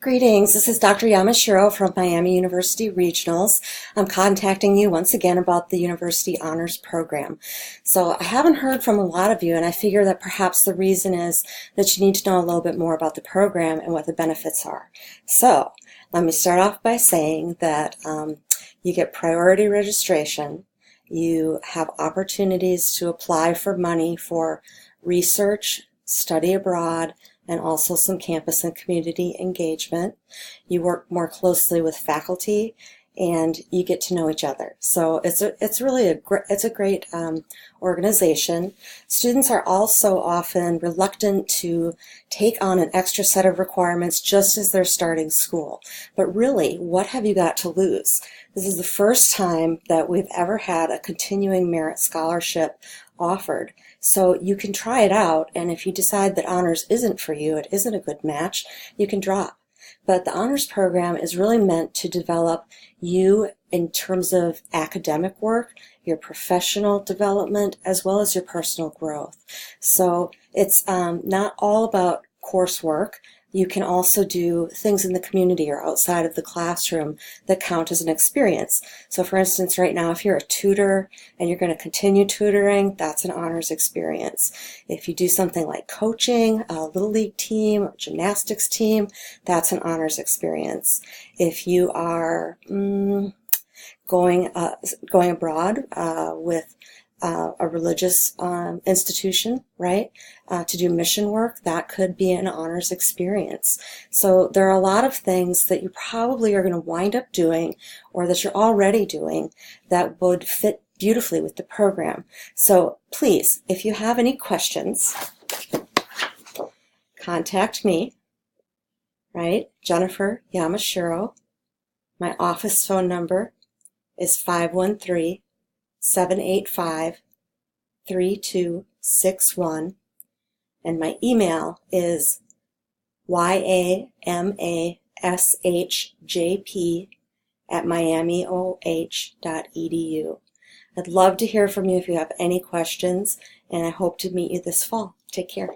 Greetings, this is Dr. Yamashiro from Miami University Regionals. I'm contacting you once again about the University Honors Program. So I haven't heard from a lot of you, and I figure that perhaps the reason is that you need to know a little bit more about the program and what the benefits are. So let me start off by saying that you get priority registration, you have opportunities to apply for money for research, study abroad, and also some campus and community engagement. You work more closely with faculty, and you get to know each other. So it's really a great organization. Students are also often reluctant to take on an extra set of requirements just as they're starting school. But really, what have you got to lose? This is the first time that we've ever had a continuing merit scholarship offered. So you can try it out, and if you decide that honors isn't for you, it isn't a good match, you can drop. But the honors program is really meant to develop you in terms of academic work, your professional development, as well as your personal growth. So it's not all about coursework. You can also do things in the community or outside of the classroom that count as an experience. So for instance, right now, if you're a tutor and you're going to continue tutoring, that's an honors experience. If you do something like coaching, a Little League team, or gymnastics team, that's an honors experience. If you are going abroad with a religious institution, right, to do mission work, that could be an honors experience. So there are a lot of things that you probably are going to wind up doing or that you're already doing that would fit beautifully with the program. So please, if you have any questions, contact me, right, Jennifer Yamashiro. My office phone number is 513-785-3261, and my email is yamashjp@miamioh.edu. I'd love to hear from you if you have any questions, and I hope to meet you this fall. Take care.